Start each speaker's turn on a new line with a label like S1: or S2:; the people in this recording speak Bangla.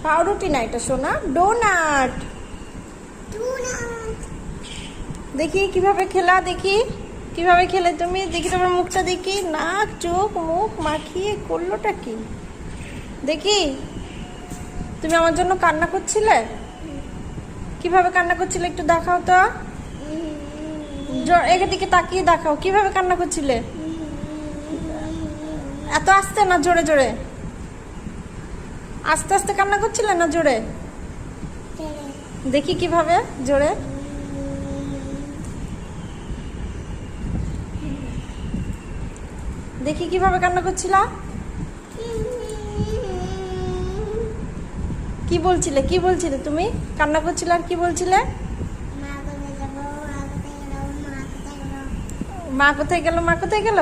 S1: পাউরুটি না এটা সোনা, ডোনাট। দেখি কিভাবে খেলা, দেখি কিভাবে খেলে তুমি, দেখি তোমার মুখটা দেখি, নাক চোখ মুখ মাখিয়ে করলোটা কি দেখি। তুমি আমার জন্য কান্না করছিলে, কিভাবে কান্না করছিলে একটু দেখাও তো, এদিকে তাকিয়ে দেখাও কিভাবে কান্না করছিলে। এত আস্তে না জোরে জোরে, আস্তে আস্তে কান্না করছিলে না জোরে, দেখি কিভাবে জোরে। দেখি কিভাবে কান্না করছিলা, কি বলছিলে, কি বলছিলে তুমি, কান্না করছিলে আর কি বলছিলে? মা কোথায় গেল, মা কোথায় গেল?